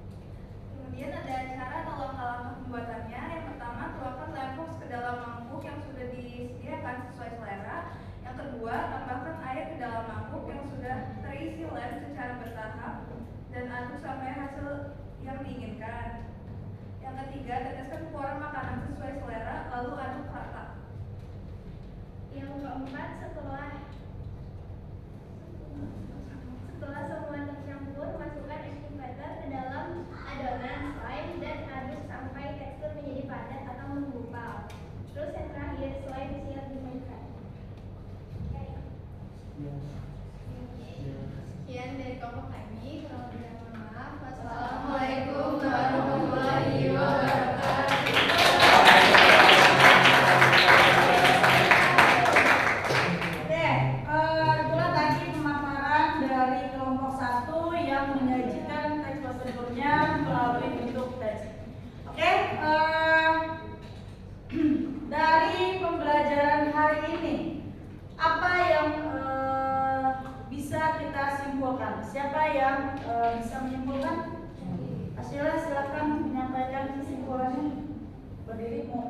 Kemudian ada cara atau langkah-langkah pembuatannya. Yang pertama, tuangkan lem box ke dalam mangkuk yang sudah disediakan sesuai selera. Yang kedua, tambahkan air ke dalam mangkuk yang sudah terisi lem secara bertahap dan aduk sampai hasil yang diinginkan. Yang ketiga, teteskan pewarna makanan sesuai selera, lalu aduk rata. Yang keempat, setelah semua tercampur, masukkan aktivator ke dalam adonan slime dan aduk sampai tekstur menjadi padat atau menggumpal. Terus yang terakhir, slime siap dimainkan. Sekian dari kelompok kami. Kurang lebih mohon maaf. Wassalamualaikum warahmatullahi wabarakatuh. Oke, itulah tadi pemaparan dari kelompok 1 yang menyajikan teks prosedurnya melalui bentuk teks. Oke, dari pembelajaran hari ini, apa yang bisa kita simpulkan? Siapa yang bisa menyimpulkan? Asila, silakan menyampaikan kesimpulannya. Berdiri mau.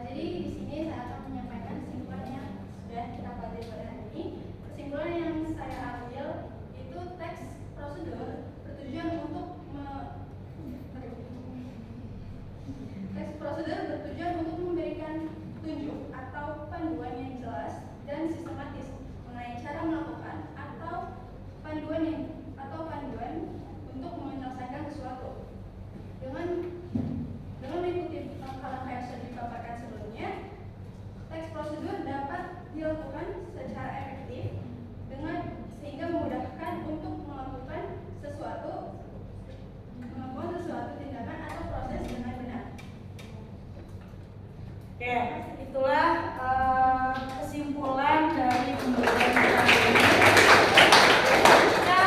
Jadi di sini saya akan menyampaikan kesimpulan yang sudah kita pelajari pada hari ini. Kesimpulan yang saya ambil itu teks prosedur bertujuan untuk memberikan tunjuk atau panduan yang jelas dan sistematis mengenai cara melakukan atau panduan untuk menyelesaikan sesuatu. Oke, itulah kesimpulan dari pembelajaran kita ini. Kita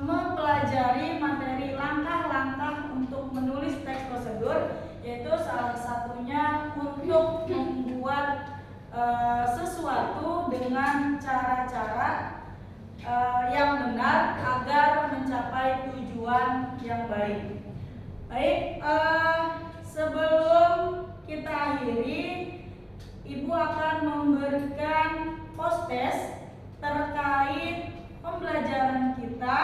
mempelajari materi langkah-langkah untuk menulis teks prosedur, yaitu salah satunya untuk membuat sesuatu dengan cara-cara yang benar agar mencapai tujuan yang baik. Baik, sebelum kita akhiri, Ibu akan memberikan post-test terkait pembelajaran kita,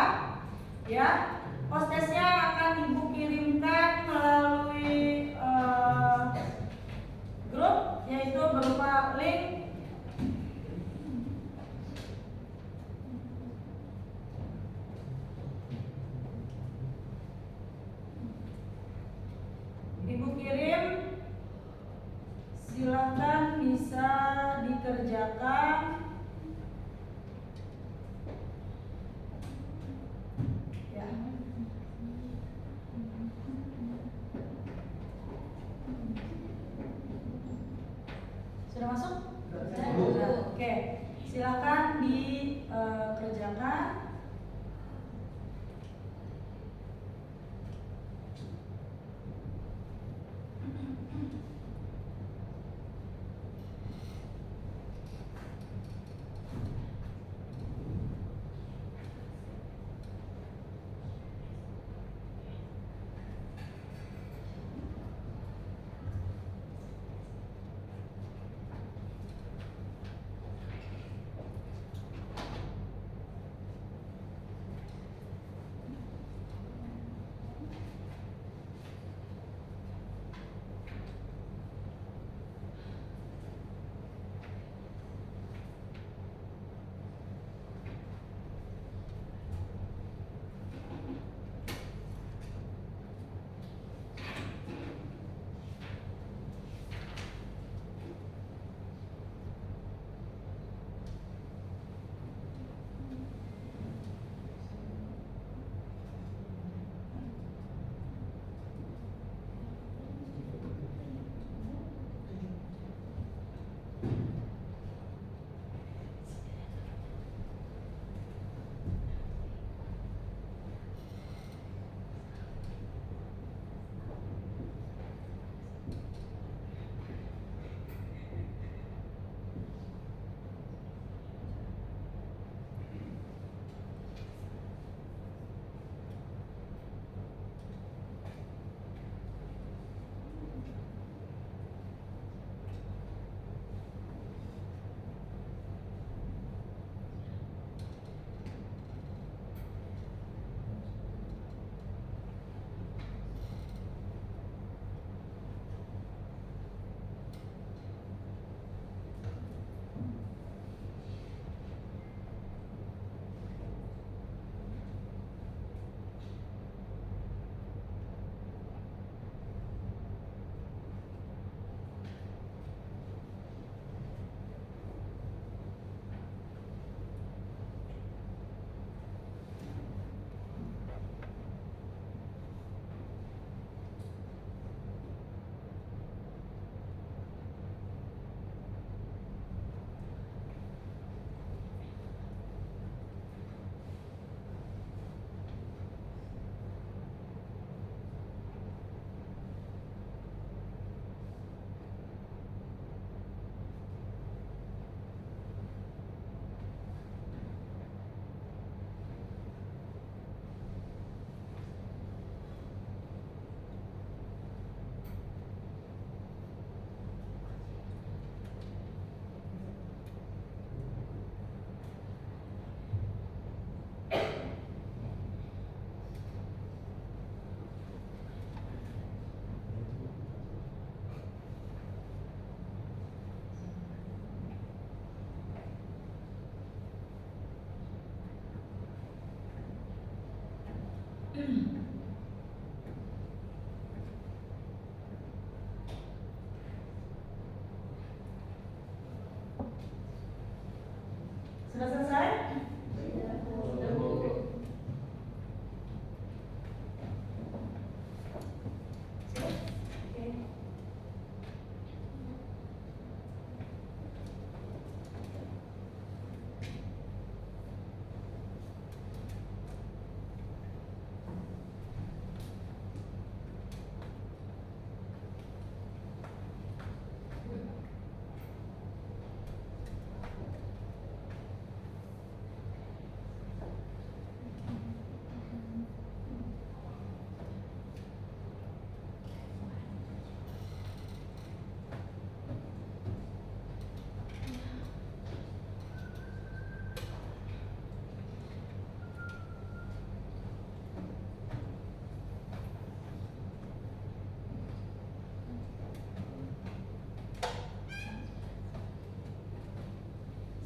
ya. Post-testnya akan Ibu kirimkan melalui grup, yaitu berupa link. Ibu kirim, silakan bisa dikerjakan. Ya. Sudah masuk? Sudah. Oke, silakan dikerjakan. Sudah selesai? Oke.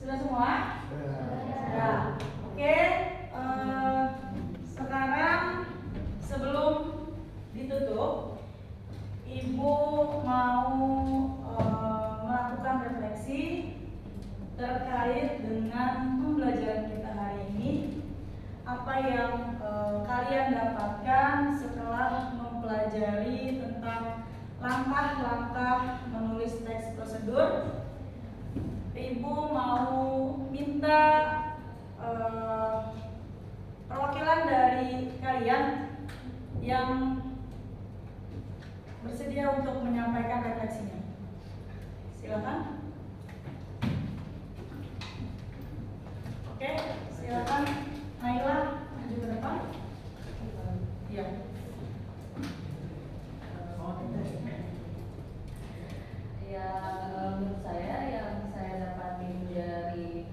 Sudah semua? Sudah. Oke. Sekarang sebelum ditutup, Ibu mau melakukan refleksi terkait dengan pembelajaran kita hari ini. Apa yang kalian dapatkan setelah mempelajari tentang langkah-langkah menulis teks prosedur. Ibu mau minta perwakilan dari kalian yang bersedia untuk menyampaikan refleksinya. Silakan. Oke, silakan Naila maju ke depan. Iya. Ya, menurut saya yang saya dapatin dari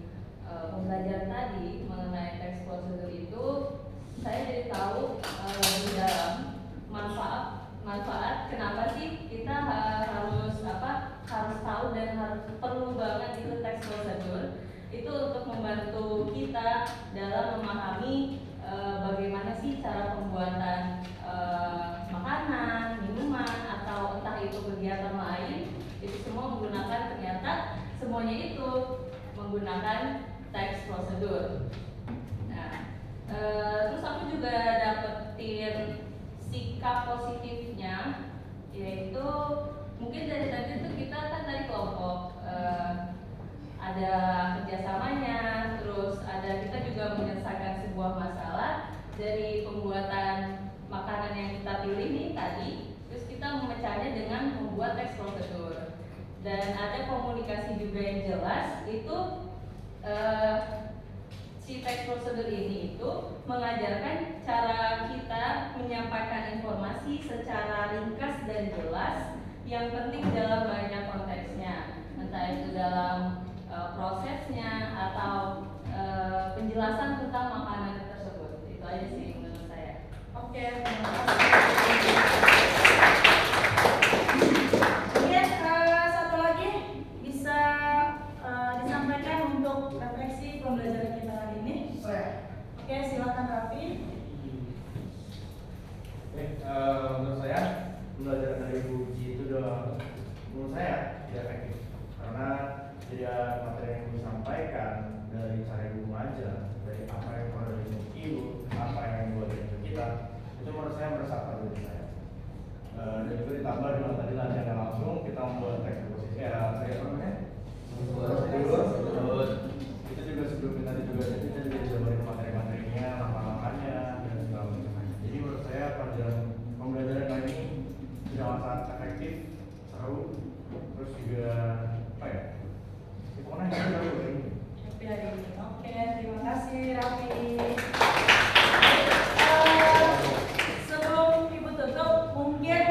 pembelajaran tadi mengenai teks prosedur itu, saya jadi tahu lebih dalam manfaat kenapa sih kita harus tahu dan harus perlu banget itu teks prosedur itu untuk membantu kita dalam memahami bagaimana sih cara pembuatan makanan, minuman atau entah itu kegiatan lain. Itu semua menggunakan, ternyata semuanya itu menggunakan teks prosedur. Nah, terus aku juga dapetin sikap positifnya, yaitu mungkin dari tadi itu kita kan dari kelompok ada kerjasamanya, terus ada kita juga menyelesaikan sebuah masalah dari pembuatan makanan yang kita pilih nih tadi. Terus kita memecahnya dengan membuat teks prosedur. Dan ada komunikasi juga yang jelas, itu si teks prosedur ini itu mengajarkan cara kita menyampaikan informasi secara ringkas dan jelas, yang penting dalam banyak konteksnya, entah itu dalam prosesnya atau penjelasan tentang makanan tersebut. Itu aja sih menurut saya. Oke, terima kasih. Mungkin satu lagi bisa disampaikan untuk refleksi pembelajaran kita hari ini. Oke, silakan Raffi. Menurut saya pembelajaran dari Bu Ji itu udah menurut saya tidak efektif, karena tidak materi yang Ibu sampaikan dari cara Ibu mengajar, dari apa yang pernah dari Ibu, apa yang Ibu ajarin ke kita, itu menurut saya meresahkan diri saya. Dan juga ditambah dengan tadi latihan yang langsung kita membuat teks posisi prosedur. Itu juga sebelum kita juga dijabarin materi-materinya, langkah-langkahnya dan segala macam. Jadi menurut saya pembelajaran kali ini sudah sangat efektif, seru, terus juga apa ya? Pokoknya kita seru hari ini. Happy hari ini. Oke, terima kasih Raffi. Sebelum Ibu tutup, mungkin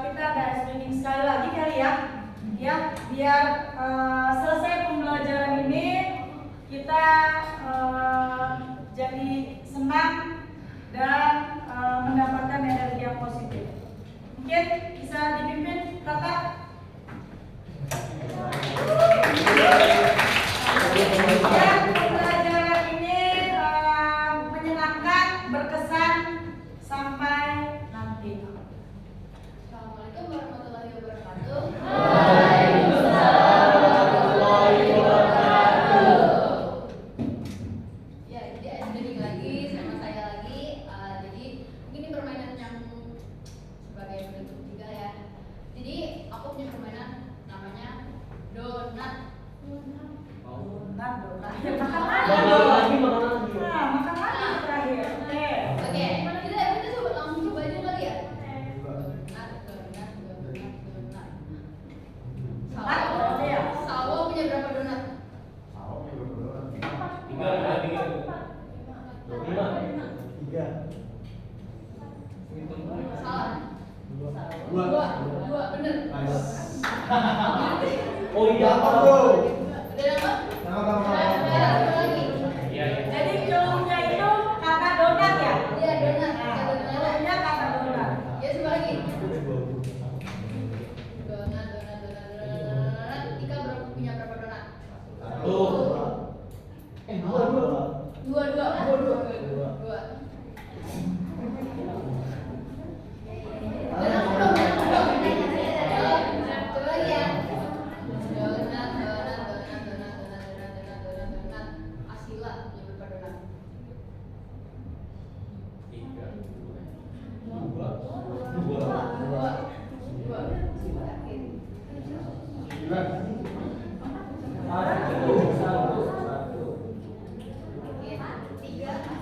kita ada screening sekali lagi kali ya, biar selesai pembelajaran ini kita jadi senang dan mendapatkan energi yang positif. Mungkin bisa dipimpin kakak. Ya, pembelajaran ini menyenangkan, berkesan sampai nanti. Assalamualaikum warahmatullahi wabarakatuh. Ya, jadi ada meeting lagi sama saya lagi. Jadi mungkin ini permainan yang sebagai penutup juga ya. Jadi aku punya permainan namanya donat. Donat. Makan lagi. Nah, makan lagi terakhir. Oke. Oke, kita coba langsung coba aja kali ya. Donat. Salwo punya berapa donat? Tiga. Salah. Dua, bener. Oh iya, Udah dapat? Ada lagi. Jadi celungnya itu kata donat ya? Iya, donat. Nah, Satu donat. celungnya kata donat. Ya, coba lagi. Donat. Ika punya berapa donat? Satu. Oke, 3,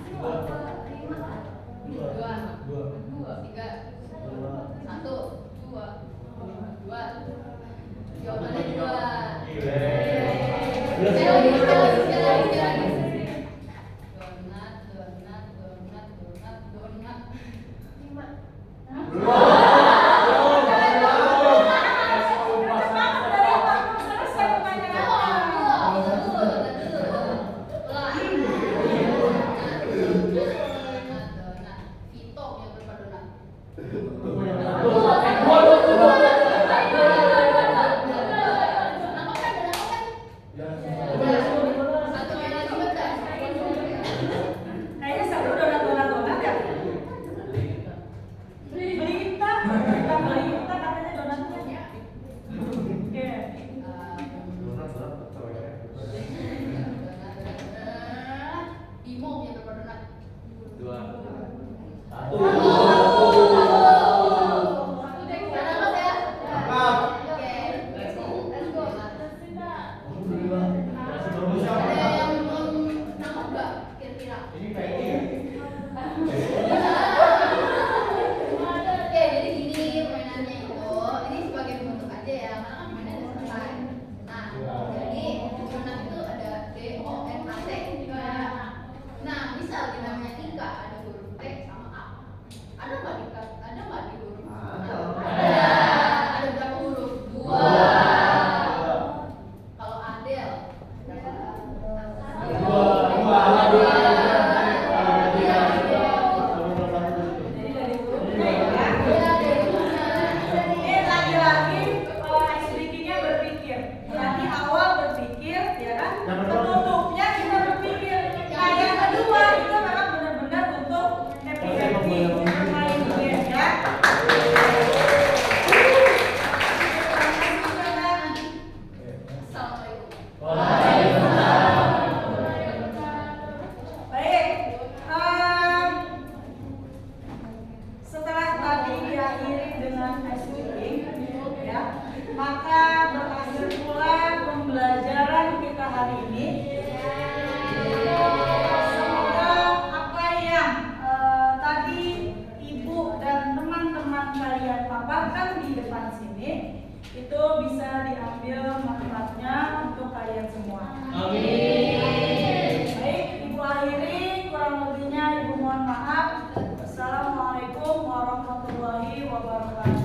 2, 3, 1, 2, 2. Jawabannya 2. Sekali lagi. Donat. Assalamualaikum warahmatullahi wabarakatuh.